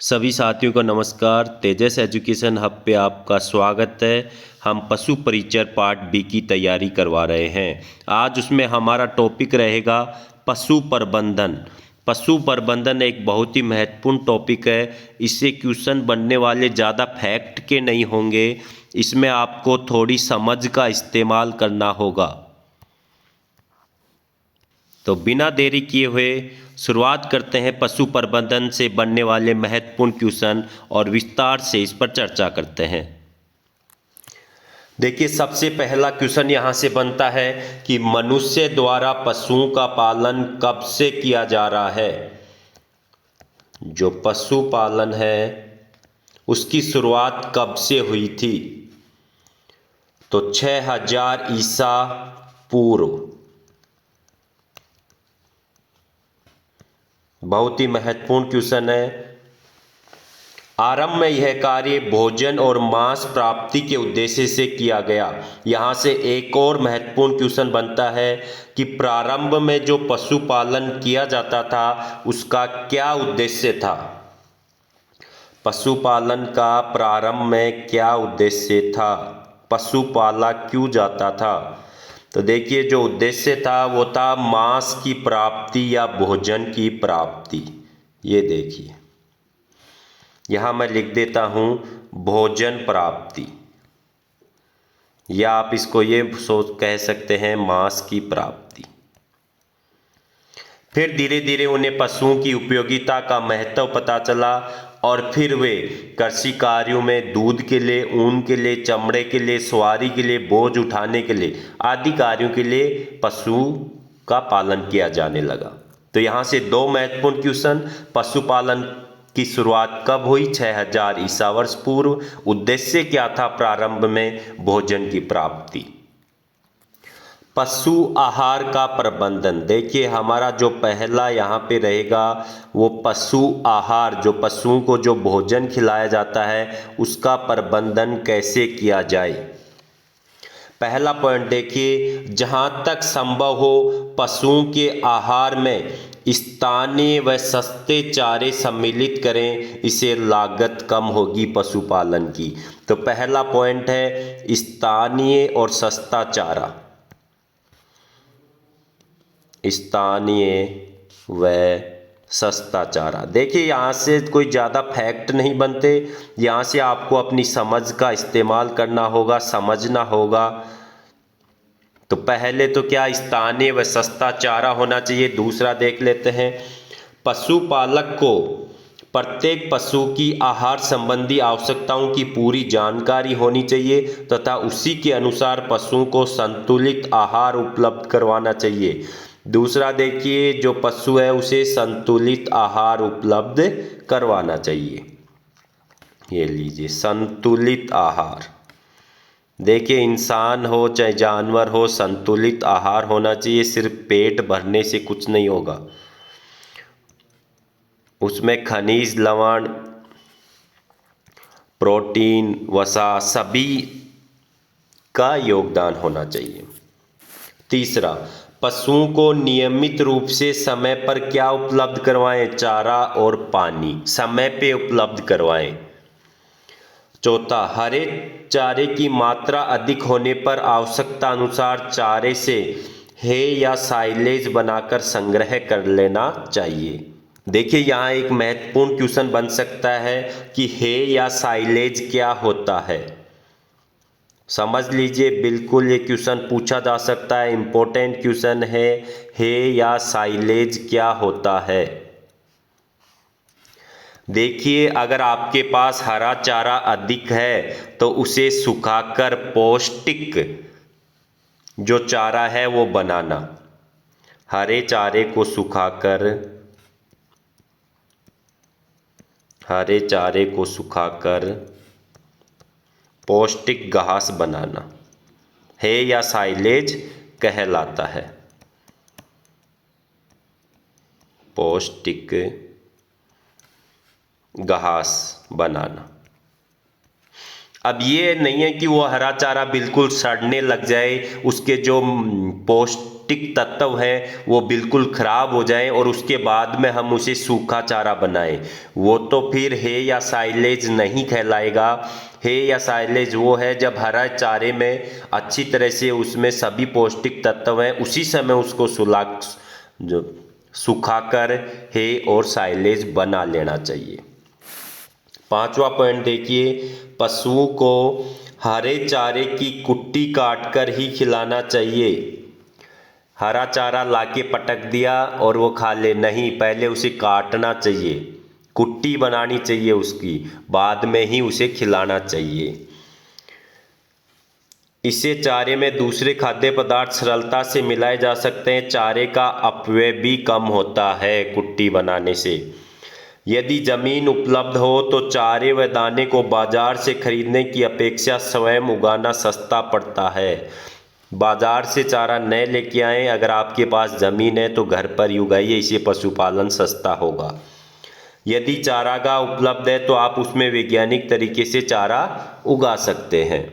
सभी साथियों को नमस्कार। तेजस एजुकेशन हब पे आपका स्वागत है। हम पशु परिचर पार्ट बी की तैयारी करवा रहे हैं। आज उसमें हमारा टॉपिक रहेगा पशु प्रबंधन। पशु प्रबंधन एक बहुत ही महत्वपूर्ण टॉपिक है। इससे क्वेश्चन बनने वाले ज़्यादा फैक्ट के नहीं होंगे। इसमें आपको थोड़ी समझ का इस्तेमाल करना होगा। तो बिना देरी किए हुए शुरुआत करते हैं पशु प्रबंधन से बनने वाले महत्वपूर्ण क्वेश्चन और विस्तार से इस पर चर्चा करते हैं। देखिए, सबसे पहला क्वेश्चन यहाँ से बनता है कि मनुष्य द्वारा पशुओं का पालन कब से किया जा रहा है। जो पशु पालन है उसकी शुरुआत कब से हुई थी? तो 6000 ईसा पूर्व। बहुत ही महत्वपूर्ण क्वेश्चन है। आरंभ में यह कार्य भोजन और मांस प्राप्ति के उद्देश्य से किया गया। यहाँ से एक और महत्वपूर्ण क्वेश्चन बनता है कि प्रारंभ में जो पशुपालन किया जाता था उसका क्या उद्देश्य था। पशुपालन का प्रारंभ में क्या उद्देश्य था, पशु पाला क्यों जाता था? तो देखिए, जो उद्देश्य था वो था मांस की प्राप्ति या भोजन की प्राप्ति। ये देखिए, यहाँ मैं लिख देता हूँ भोजन प्राप्ति, या आप इसको ये सोच कह सकते हैं मांस की प्राप्ति। फिर धीरे धीरे उन्हें पशुओं की उपयोगिता का महत्व पता चला और फिर वे कृषि कार्यों में दूध के लिए, ऊन के लिए, चमड़े के लिए, सवारी के लिए, बोझ उठाने के लिए आदि कार्यों के लिए पशु का पालन किया जाने लगा। तो यहाँ से दो महत्वपूर्ण क्वेश्चन, पशुपालन की शुरुआत कब हुई? 6000 ईसा वर्ष पूर्व। उद्देश्य क्या था प्रारंभ में? भोजन की प्राप्ति। पशु आहार का प्रबंधन। देखिए, हमारा जो पहला यहाँ पे रहेगा वो पशु आहार, जो पशुओं को जो भोजन खिलाया जाता है उसका प्रबंधन कैसे किया जाए। पहला पॉइंट देखिए, जहाँ तक संभव हो पशुओं के आहार में स्थानीय व सस्ते चारे सम्मिलित करें, इससे लागत कम होगी पशुपालन की। तो पहला पॉइंट है स्थानीय और सस्ता चारा। स्थानीय व सस्ता चारा। देखिए, यहाँ से कोई ज़्यादा फैक्ट नहीं बनते, यहाँ से आपको अपनी समझ का इस्तेमाल करना होगा, समझना होगा। तो पहले तो क्या स्थानीय व सस्ता चारा होना चाहिए। दूसरा देख लेते हैं, पशुपालक को प्रत्येक पशु की आहार संबंधी आवश्यकताओं की पूरी जानकारी होनी चाहिए तथा उसी के अनुसार पशुओं को संतुलित आहार उपलब्ध करवाना चाहिए। दूसरा देखिए, जो पशु है उसे संतुलित आहार उपलब्ध करवाना चाहिए। ये लीजिए, संतुलित आहार। देखिए, इंसान हो चाहे जानवर हो, संतुलित आहार होना चाहिए। सिर्फ पेट भरने से कुछ नहीं होगा, उसमें खनिज, लवण, प्रोटीन, वसा सभी का योगदान होना चाहिए। तीसरा, पशुओं को नियमित रूप से समय पर क्या उपलब्ध करवाएं? चारा और पानी समय पे उपलब्ध करवाएं। चौथा, हरे चारे की मात्रा अधिक होने पर आवश्यकता अनुसार चारे से हे या साइलेज बनाकर संग्रह कर लेना चाहिए। देखिए, यहाँ एक महत्वपूर्ण क्वेश्चन बन सकता है कि हे या साइलेज क्या होता है। समझ लीजिए, बिल्कुल ये क्वेश्चन पूछा जा सकता है, इंपॉर्टेंट क्वेश्चन है। हे या साइलेज क्या होता है? देखिए, अगर आपके पास हरा चारा अधिक है तो उसे सुखाकर पौष्टिक जो चारा है वो बनाना। हरे चारे को सुखाकर, हरे चारे को सुखाकर पौष्टिक घास बनाना है या साइलेज कहलाता है। पौष्टिक घास बनाना। अब ये नहीं है कि वो हरा चारा बिल्कुल सड़ने लग जाए, उसके जो पौष्टिक तत्व हैं वो बिल्कुल खराब हो जाएं और उसके बाद में हम उसे सूखा चारा बनाएं। वो तो फिर है या साइलेज नहीं कहलाएगा। है या साइलेज वो है जब हरा चारे में अच्छी तरह से उसमें सभी पौष्टिक तत्व हैं, उसी समय उसको जो सुखाकर है और साइलेज बना लेना चाहिए। पांचवा पॉइंट देखिए, पशुओं को हरे चारे की कुट्टी काटकर ही खिलाना चाहिए। हरा चारा लाके पटक दिया और वो खा ले, नहीं, पहले उसे काटना चाहिए, कुट्टी बनानी चाहिए उसकी, बाद में ही उसे खिलाना चाहिए। इससे चारे में दूसरे खाद्य पदार्थ सरलता से मिलाए जा सकते हैं, चारे का अपव्यय भी कम होता है कुट्टी बनाने से। यदि जमीन उपलब्ध हो तो चारे व दाने को बाजार से खरीदने की अपेक्षा स्वयं उगाना सस्ता पड़ता है। बाजार से चारा न लेके आएं, अगर आपके पास जमीन है तो घर पर ही उगाइए, इससे पशुपालन सस्ता होगा। यदि चारागाह उपलब्ध है तो आप उसमें वैज्ञानिक तरीके से चारा उगा सकते हैं।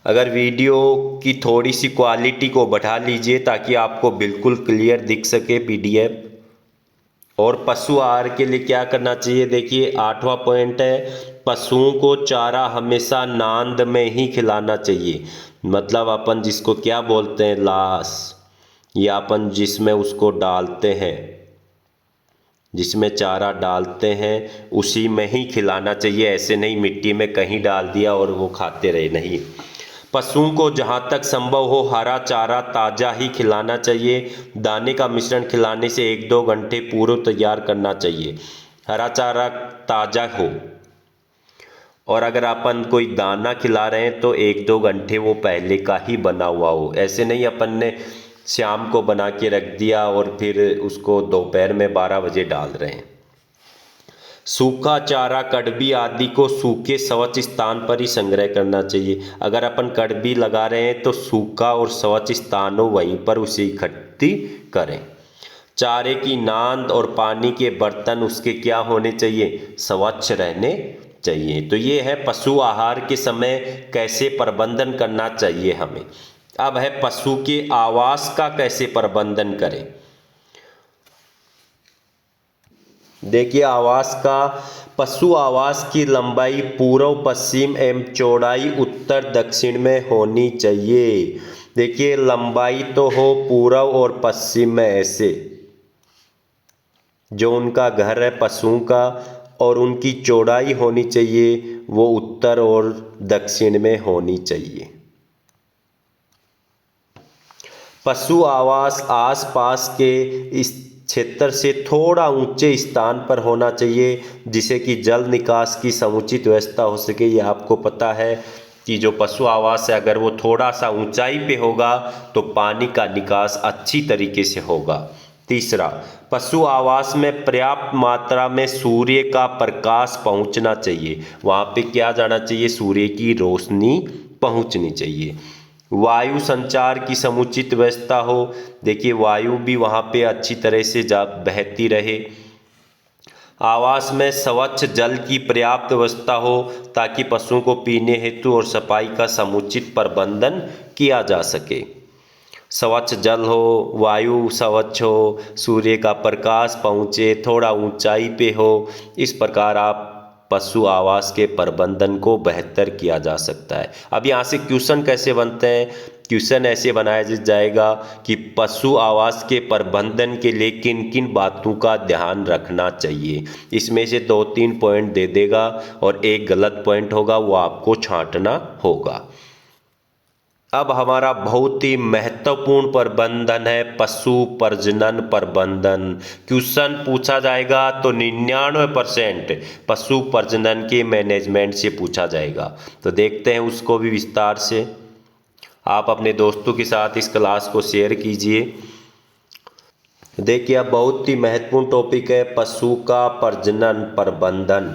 अगर वीडियो की थोड़ी सी क्वालिटी को बढ़ा लीजिए ताकि आपको बिल्कुल क्लियर दिख सके पीडीएफ। और पशु आहार के लिए क्या करना चाहिए, देखिए 8वां पॉइंट है, पशुओं को चारा हमेशा नांद में ही खिलाना चाहिए। मतलब अपन जिसको क्या बोलते हैं, लाश, या अपन जिसमें उसको डालते हैं, जिसमें चारा डालते हैं उसी में ही खिलाना चाहिए। ऐसे नहीं मिट्टी में कहीं डाल दिया और वो खाते रहे, नहीं। पशुओं को जहाँ तक संभव हो हरा चारा ताज़ा ही खिलाना चाहिए। दाने का मिश्रण खिलाने से 1-2 घंटे पूर्व तैयार करना चाहिए, हरा चारा ताज़ा हो। और अगर अपन कोई दाना खिला रहे हैं तो 1-2 घंटे वो पहले का ही बना हुआ हो। ऐसे नहीं अपन ने शाम को बना के रख दिया और फिर उसको दोपहर में 12 बजे डाल रहे हैं। सूखा चारा, कड़बी आदि को सूखे स्वच्छ स्थान पर ही संग्रह करना चाहिए। अगर अपन कड़बी लगा रहे हैं तो सूखा और स्वच्छ स्थान हो वहीं पर उसे इकट्ठी करें। चारे की नांद और पानी के बर्तन उसके क्या होने चाहिए, स्वच्छ रहने चाहिए। तो ये है पशु आहार के समय कैसे प्रबंधन करना चाहिए हमें। अब है पशु के आवास का कैसे प्रबंधन करें। देखिए आवास का, पशु आवास की लंबाई पूर्व पश्चिम एवं चौड़ाई उत्तर दक्षिण में होनी चाहिए। देखिए लंबाई तो हो पूर्व और पश्चिम में, ऐसे जो उनका घर है पशुओं का, और उनकी चौड़ाई होनी चाहिए वो उत्तर और दक्षिण में होनी चाहिए। पशु आवास आसपास के इस क्षेत्र से थोड़ा ऊंचे स्थान पर होना चाहिए जिससे कि जल निकास की समुचित व्यवस्था हो सके। ये आपको पता है कि जो पशु आवास है अगर वो थोड़ा सा ऊंचाई पे होगा तो पानी का निकास अच्छी तरीके से होगा। तीसरा, पशु आवास में पर्याप्त मात्रा में सूर्य का प्रकाश पहुंचना चाहिए। वहाँ पे क्या जाना चाहिए, सूर्य की रोशनी पहुंचनी चाहिए। वायु संचार की समुचित व्यवस्था हो। देखिए वायु भी वहाँ पे अच्छी तरह से बहती रहे। आवास में स्वच्छ जल की पर्याप्त व्यवस्था हो ताकि पशुओं को पीने हेतु और सफाई का समुचित प्रबंधन किया जा सके। स्वच्छ जल हो, वायु स्वच्छ हो, सूर्य का प्रकाश पहुँचे, थोड़ा ऊंचाई पे हो, इस प्रकार आप पशु आवास के प्रबंधन को बेहतर किया जा सकता है। अब यहाँ से क्वेश्चन कैसे बनते हैं, क्वेश्चन ऐसे बनाया जाएगा कि पशु आवास के प्रबंधन के लिए किन किन बातों का ध्यान रखना चाहिए। इसमें से 2-3 पॉइंट दे देगा और एक गलत पॉइंट होगा, वो आपको छांटना होगा। अब हमारा बहुत ही महत्वपूर्ण प्रबंधन है पशु प्रजनन प्रबंधन। क्वेश्चन पूछा जाएगा तो 99% पशु प्रजनन के मैनेजमेंट से पूछा जाएगा। तो देखते हैं उसको भी विस्तार से। आप अपने दोस्तों के साथ इस क्लास को शेयर कीजिए। देखिए अब बहुत ही महत्वपूर्ण टॉपिक है पशु का प्रजनन प्रबंधन।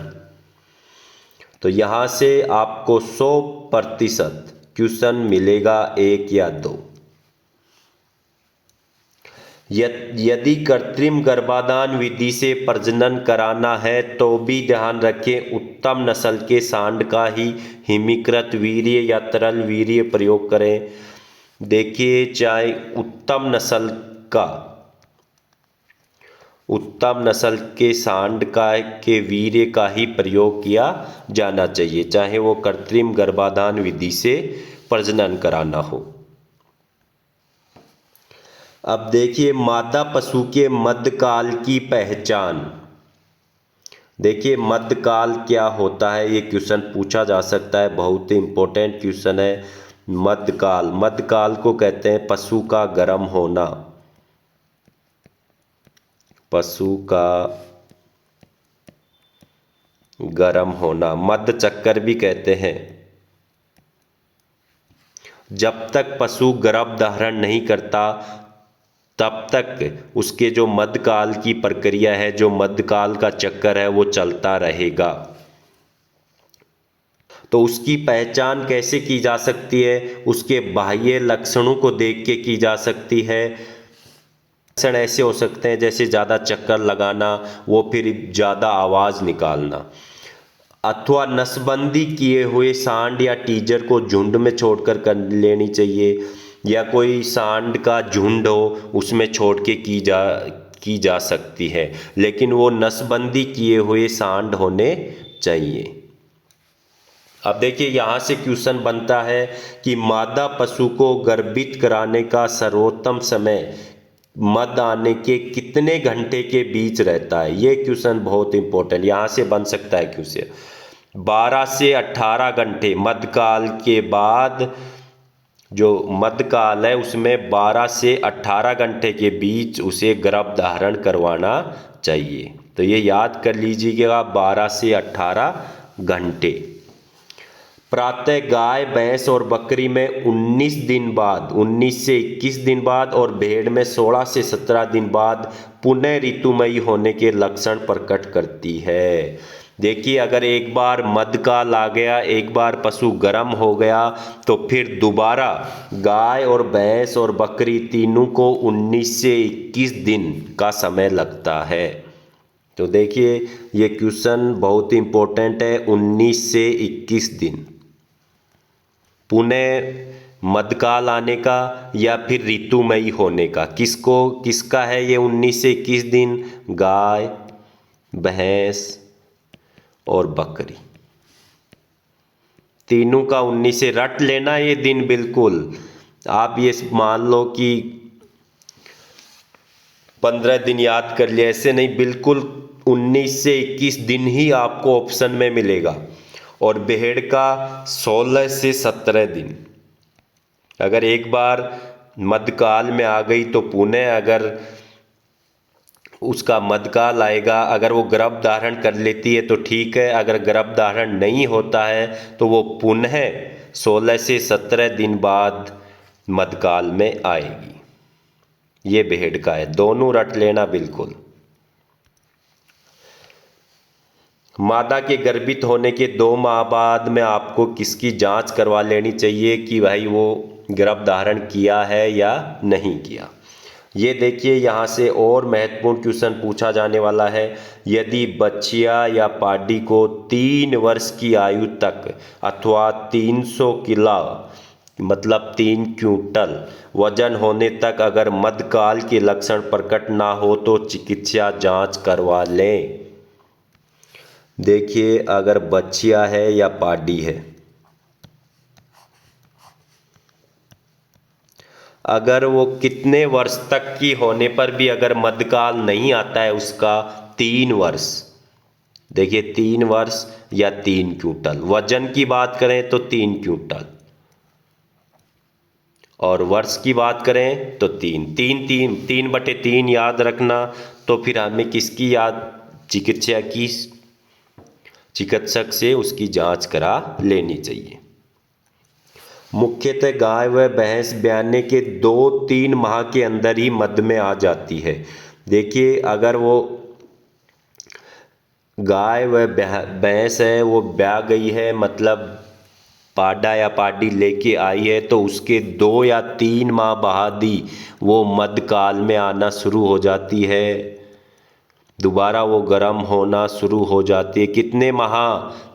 तो यहाँ से आपको 100% क्वेश्चन मिलेगा, 1 या 2। यदि कृत्रिम गर्भाधान विधि से प्रजनन कराना है तो भी ध्यान रखें उत्तम नस्ल के सांड का ही हिमीकृत वीर्य या तरल वीर्य प्रयोग करें। देखिए, चाहे उत्तम नस्ल के सांड का के वीर्य का ही प्रयोग किया जाना चाहिए, चाहे वो कृत्रिम गर्भाधान विधि से प्रजनन कराना हो। अब देखिए, मादा पशु के मध्यकाल की पहचान। देखिए, मध्यकाल क्या होता है, ये क्वेश्चन पूछा जा सकता है, बहुत ही इम्पोर्टेंट क्वेश्चन है। मध्यकाल को कहते हैं पशु का गर्म होना। पशु का गर्म होना, मध्य चक्कर भी कहते हैं। जब तक पशु गर्भ धारण नहीं करता तब तक उसके जो मध्यकाल की प्रक्रिया है, जो मध्यकाल का चक्कर है, वो चलता रहेगा। तो उसकी पहचान कैसे की जा सकती है? उसके बाह्य लक्षणों को देख के की जा सकती है। लक्षण ऐसे हो सकते हैं जैसे ज़्यादा चक्कर लगाना, वो फिर ज़्यादा आवाज़ निकालना, अथवा नसबंदी किए हुए सांड या टीजर को झुंड में छोड़कर कर लेनी चाहिए, या कोई सांड का झुंड हो उसमें छोड़ के की जा सकती है, लेकिन वो नसबंदी किए हुए सांड होने चाहिए। अब देखिए, यहाँ से क्वेश्चन बनता है कि मादा पशु को गर्भित कराने का सर्वोत्तम समय मद आने के कितने घंटे के बीच रहता है। ये क्वेश्चन बहुत इंपॉर्टेंट, यहाँ से बन सकता है क्वेश्चन। 12 से 18 घंटे मध्यकाल के बाद, जो मध्यकाल है उसमें 12 से 18 घंटे के बीच उसे गर्भ धारण करवाना चाहिए। तो ये याद कर लीजिएगा, 12 से 18 घंटे। प्रातः गाय, भैंस और बकरी में 19 दिन बाद, 19 से 21 दिन बाद, और भेड़ में 16 से 17 दिन बाद पुनः ऋतुमयी होने के लक्षण प्रकट करती है। देखिए, अगर एक बार मध्यकाल आ गया, एक बार पशु गर्म हो गया, तो फिर दोबारा गाय और भैंस और बकरी तीनों को 19 से 21 दिन का समय लगता है। तो देखिए, ये क्वेश्चन बहुत इंपॉर्टेंट है। 19 से 21 दिन पुनः मध्यकाल आने का या फिर ऋतुमयी होने का, किसका है ये 19 से 21 दिन? गाय, भैंस और बकरी, तीनों का 19 से रट लेना ये दिन बिल्कुल। आप ये मान लो कि 15 दिन याद कर लिए, ऐसे नहीं, बिल्कुल 19 से 21 दिन ही आपको ऑप्शन में मिलेगा। और भेड़ का 16 से 17 दिन। अगर एक बार मध्यकाल में आ गई तो पुनः अगर उसका मध्यकाल आएगा, अगर वो गर्भ धारण कर लेती है तो ठीक है, अगर गर्भ धारण नहीं होता है तो वो पुनः 16 से 17 दिन बाद मध्यकाल में आएगी। ये भेड़ का है, दोनों रट लेना बिल्कुल। मादा के गर्भित होने के 2 माह बाद में आपको किसकी जांच करवा लेनी चाहिए कि भाई वो गर्भ धारण किया है या नहीं किया। ये देखिए, यहाँ से और महत्वपूर्ण क्वेश्चन पूछा जाने वाला है। यदि बछिया या पाडी को 3 वर्ष की आयु तक अथवा 300 किलो मतलब 3 क्विंटल वजन होने तक अगर मध्यकाल के लक्षण प्रकट ना हो तो चिकित्सा जांच करवा लें। देखिए, अगर बछिया है या पाडी है, अगर वो कितने वर्ष तक की होने पर भी अगर मध्यकाल नहीं आता है उसका 3 वर्ष, देखिए 3 वर्ष या 3 क्विंटल, वजन की बात करें तो 3 क्विंटल, और वर्ष की बात करें तो 3/3 याद रखना। तो फिर हमें किसकी याद, चिकित्सक से उसकी जांच करा लेनी चाहिए। मुख्यतः गाय व भैंस ब्याने के 2-3 माह के अंदर ही मध्य में आ जाती है। देखिए, अगर वो गाय व भैंस है वो ब्याह गई है, मतलब पाडा या पाडी लेके आई है तो उसके 2 या 3 माह बाद ही वो मध्यकाल में आना शुरू हो जाती है, दोबारा वो गर्म होना शुरू हो जाती है। कितने माह?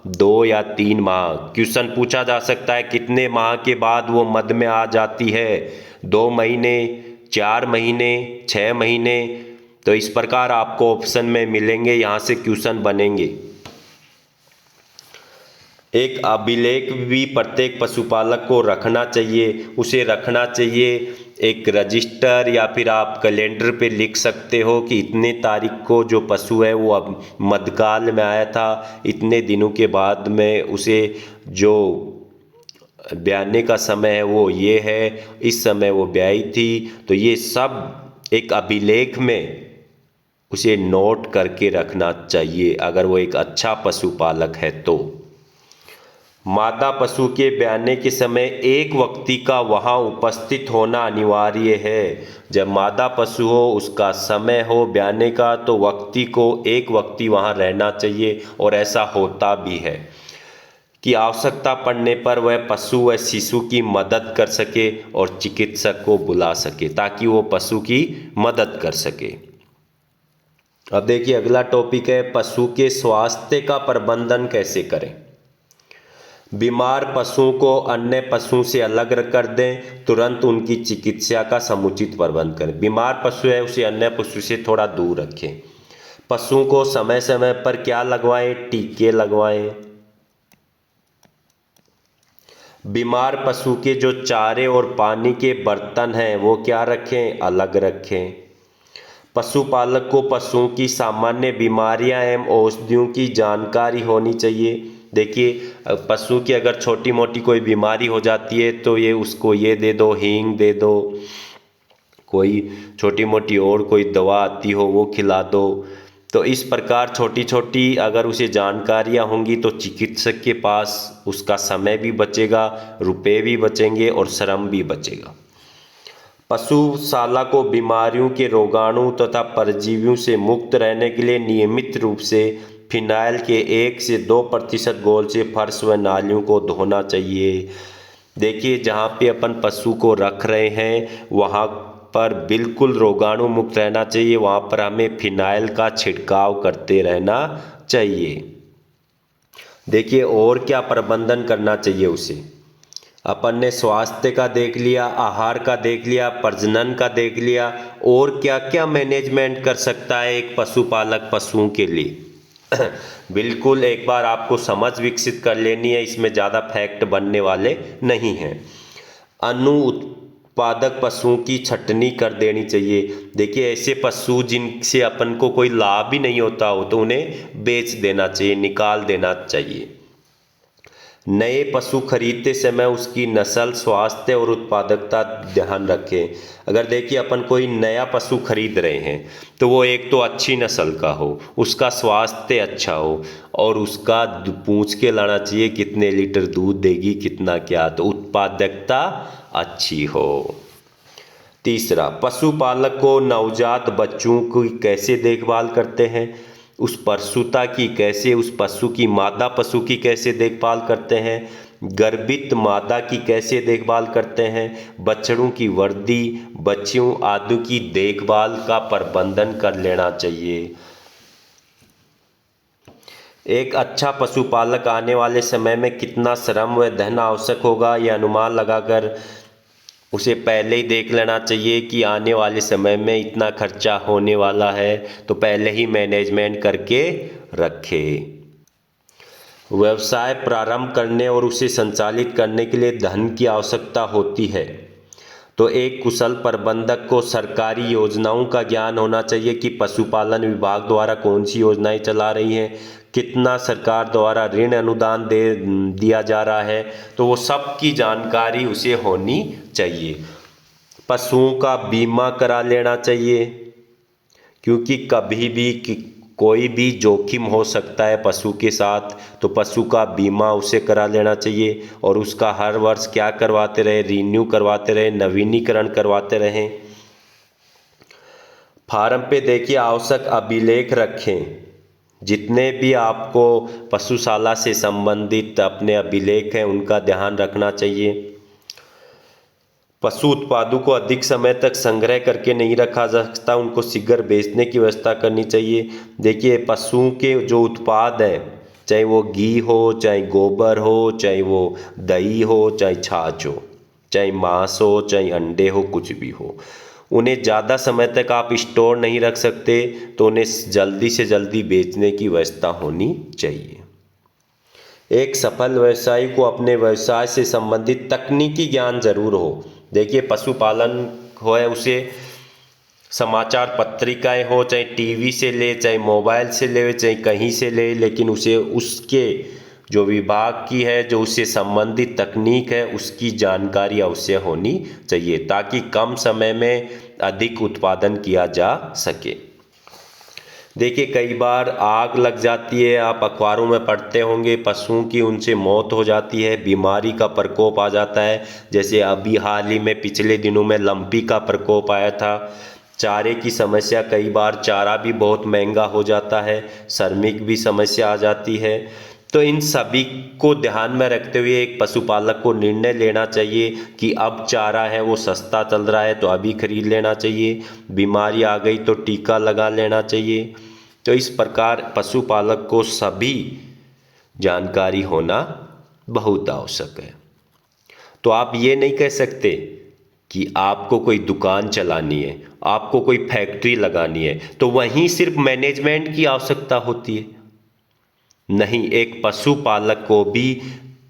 2 या 3 माह। क्वेश्चन पूछा जा सकता है कितने माह के बाद वो मध्य में आ जाती है? 2 महीने, 4 महीने, 6 महीने। तो इस प्रकार आपको ऑप्शन में मिलेंगे, यहाँ से क्वेश्चन बनेंगे। एक अभिलेख भी प्रत्येक पशुपालक को रखना चाहिए, उसे रखना चाहिए एक रजिस्टर या फिर आप कैलेंडर पे लिख सकते हो कि इतने तारीख को जो पशु है वो अब मध्यकाल में आया था, इतने दिनों के बाद में उसे जो ब्याने का समय है वो ये है, इस समय वो ब्याई थी। तो ये सब एक अभिलेख में उसे नोट करके रखना चाहिए अगर वो एक अच्छा पशुपालक है तो। मादा पशु के ब्याने के समय एक व्यक्ति का वहाँ उपस्थित होना अनिवार्य है। जब मादा पशु हो, उसका समय हो ब्याने का, तो एक व्यक्ति वहाँ रहना चाहिए और ऐसा होता भी है कि आवश्यकता पड़ने पर वह पशु व शिशु की मदद कर सके और चिकित्सक को बुला सके ताकि वो पशु की मदद कर सके। अब देखिए अगला टॉपिक है पशु के स्वास्थ्य का प्रबंधन कैसे करें। बीमार पशुओं को अन्य पशुओं से अलग कर दें, तुरंत उनकी चिकित्सा का समुचित प्रबंध करें। बीमार पशु है उसे अन्य पशु से थोड़ा दूर रखें। पशुओं को समय समय पर क्या लगवाएं? टीके लगवाएं। बीमार पशु के जो चारे और पानी के बर्तन हैं वो क्या रखें? अलग रखें। पशुपालक को पशुओं की सामान्य बीमारियां एवं औषधियों की जानकारी होनी चाहिए। देखिए पशु की अगर छोटी मोटी कोई बीमारी हो जाती है तो ये उसको ये दे दो, हींग दे दो, कोई छोटी मोटी और कोई दवा आती हो वो खिला दो। तो इस प्रकार छोटी छोटी अगर उसे जानकारियां होंगी तो चिकित्सक के पास उसका समय भी बचेगा, रुपए भी बचेंगे और श्रम भी बचेगा। पशुशाला को बीमारियों के रोगाणु तथा परजीवियों से मुक्त रहने के लिए नियमित रूप से फिनाइल के 1 से 2% घोल से फर्श व नालियों को धोना चाहिए। देखिए जहाँ पे अपन पशु को रख रहे हैं वहाँ पर बिल्कुल रोगाणु मुक्त रहना चाहिए, वहाँ पर हमें फिनाइल का छिड़काव करते रहना चाहिए। देखिए और क्या प्रबंधन करना चाहिए उसे। अपन ने स्वास्थ्य का देख लिया, आहार का देख लिया, प्रजनन का देख लिया, और क्या क्या मैनेजमेंट कर सकता है एक पशुपालक पशुओं के लिए। बिल्कुल एक बार आपको समझ विकसित कर लेनी है, इसमें ज़्यादा फैक्ट बनने वाले नहीं हैं। अनु उत्पादक पशुओं की छटनी कर देनी चाहिए। देखिए ऐसे पशु जिनसे अपन को कोई लाभ भी नहीं होता हो तो उन्हें बेच देना चाहिए, निकाल देना चाहिए। नए पशु खरीदते समय उसकी नस्ल, स्वास्थ्य और उत्पादकता ध्यान रखें। अगर देखिए अपन कोई नया पशु खरीद रहे हैं तो वो एक तो अच्छी नस्ल का हो, उसका स्वास्थ्य अच्छा हो और उसका पूछ के लाना चाहिए कितने लीटर दूध देगी, कितना क्या, तो उत्पादकता अच्छी हो। तीसरा, पशुपालक को नवजात बच्चों की कैसे देखभाल करते हैं, उस प्रसूता की कैसे, उस पशु की मादा पशु की कैसे देखभाल करते हैं, गर्भित मादा की कैसे देखभाल करते हैं, बछड़ों की वर्दी, बच्चियों आदि की देखभाल का प्रबंधन कर लेना चाहिए। एक अच्छा पशुपालक आने वाले समय में कितना श्रम व धन आवश्यक होगा यह अनुमान लगाकर उसे पहले ही देख लेना चाहिए कि आने वाले समय में इतना खर्चा होने वाला है, तो पहले ही मैनेजमेंट करके रखे। व्यवसाय प्रारंभ करने और उसे संचालित करने के लिए धन की आवश्यकता होती है, तो एक कुशल प्रबंधक को सरकारी योजनाओं का ज्ञान होना चाहिए कि पशुपालन विभाग द्वारा कौन सी योजनाएं चला रही हैं, कितना सरकार द्वारा ऋण अनुदान दिया जा रहा है, तो वो सब की जानकारी उसे होनी चाहिए। पशुओं का बीमा करा लेना चाहिए क्योंकि कभी भी कोई भी जोखिम हो सकता है पशु के साथ, तो पशु का बीमा उसे करा लेना चाहिए और उसका हर वर्ष क्या करवाते रहे, रीन्यू करवाते रहे, नवीनीकरण करवाते रहें। फार्म पे देखिए आवश्यक अभिलेख रखें, जितने भी आपको पशुशाला से संबंधित अपने अभिलेख हैं उनका ध्यान रखना चाहिए। पशु उत्पादों को अधिक समय तक संग्रह करके नहीं रखा जा सकता, उनको शीघ्र बेचने की व्यवस्था करनी चाहिए। देखिए पशुओं के जो उत्पाद हैं, चाहे वो घी हो, चाहे गोबर हो, चाहे वो दही हो, चाहे छाछ हो, चाहे मांस हो, चाहे अंडे हो, कुछ भी हो, उन्हें ज़्यादा समय तक आप स्टोर नहीं रख सकते, तो उन्हें जल्दी से जल्दी बेचने की व्यवस्था होनी चाहिए। एक सफल व्यवसायी को अपने व्यवसाय से संबंधित तकनीकी ज्ञान जरूर हो। देखिए पशुपालन हो है, उसे समाचार पत्रिकाएं हो, चाहे टीवी से ले, चाहे मोबाइल से ले, चाहे कहीं से ले, लेकिन उसे उसके जो विभाग की है, जो उससे संबंधित तकनीक है, उसकी जानकारी अवश्य होनी चाहिए, ताकि कम समय में अधिक उत्पादन किया जा सके। देखिए कई बार आग लग जाती है, आप अखबारों में पढ़ते होंगे, पशुओं की उनसे मौत हो जाती है, बीमारी का प्रकोप आ जाता है। जैसे अभी हाल ही में पिछले दिनों में लंपी का प्रकोप आया था। चारे की समस्या, कई बार चारा भी बहुत महंगा हो जाता है, श्रमिक भी समस्या आ जाती है। तो इन सभी को ध्यान में रखते हुए एक पशुपालक को निर्णय लेना चाहिए कि अब चारा है वो सस्ता चल रहा है तो अभी खरीद लेना चाहिए, बीमारी आ गई तो टीका लगा लेना चाहिए। तो इस प्रकार पशुपालक को सभी जानकारी होना बहुत आवश्यक है। तो आप ये नहीं कह सकते कि आपको कोई दुकान चलानी है, आपको कोई फैक्ट्री लगानी है तो वहीं सिर्फ मैनेजमेंट की आवश्यकता होती है। नहीं, एक पशुपालक को भी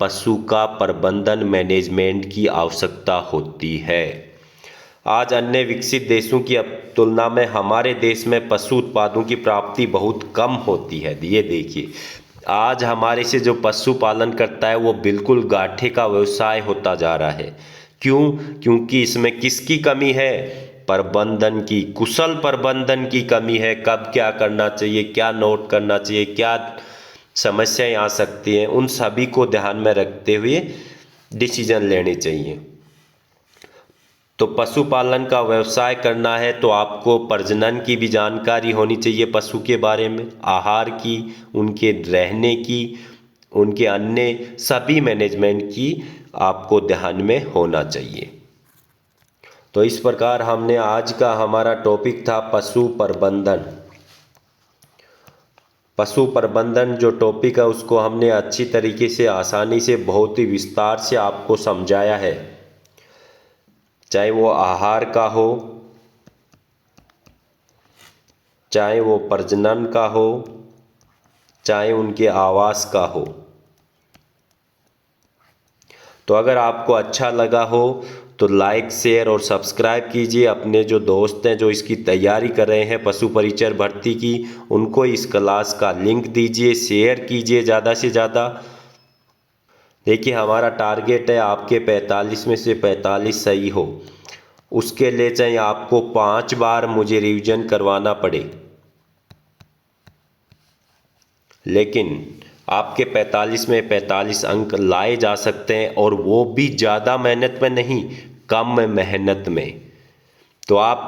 पशु का प्रबंधन मैनेजमेंट की आवश्यकता होती है। आज अन्य विकसित देशों की तुलना में हमारे देश में पशु उत्पादों की प्राप्ति बहुत कम होती है। ये देखिए आज हमारे से जो पशुपालन करता है वो बिल्कुल गाठे का व्यवसाय होता जा रहा है। क्यों? क्योंकि इसमें किसकी कमी है? प्रबंधन की, कुशल प्रबंधन की कमी है। कब क्या करना चाहिए, क्या नोट करना चाहिए, क्या समस्याएं आ सकती हैं, उन सभी को ध्यान में रखते हुए डिसीजन लेने चाहिए। तो पशुपालन का व्यवसाय करना है तो आपको प्रजनन की भी जानकारी होनी चाहिए, पशु के बारे में, आहार की, उनके रहने की, उनके अन्य सभी मैनेजमेंट की आपको ध्यान में होना चाहिए। तो इस प्रकार हमने आज का हमारा टॉपिक था पशु प्रबंधन। पशु प्रबंधन जो टॉपिक है उसको हमने अच्छी तरीके से, आसानी से, बहुत ही विस्तार से आपको समझाया है। चाहे वो आहार का हो, चाहे वो प्रजनन का हो, चाहे उनके आवास का हो। तो अगर आपको अच्छा लगा हो तो लाइक, शेयर और सब्सक्राइब कीजिए। अपने जो दोस्त हैं जो इसकी तैयारी कर रहे हैं पशु परिचर भर्ती की, उनको इस क्लास का लिंक दीजिए, शेयर कीजिए ज़्यादा से ज़्यादा। देखिए हमारा टारगेट है आपके 45 में से 45 सही हो। उसके लिए चाहे आपको 5 बार मुझे रिवीजन करवाना पड़े, लेकिन आपके 45 में 45 अंक लाए जा सकते हैं, और वो भी ज़्यादा मेहनत में नहीं, कम मेहनत में। तो आप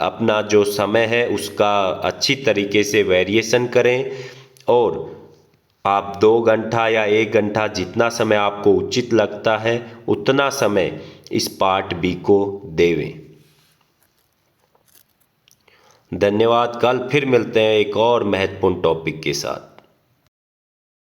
अपना जो समय है उसका अच्छी तरीके से वेरिएशन करें, और आप 2 घंटा या 1 घंटा, जितना समय आपको उचित लगता है उतना समय इस पार्ट बी को देवें। धन्यवाद। कल फिर मिलते हैं एक और महत्वपूर्ण टॉपिक के साथ।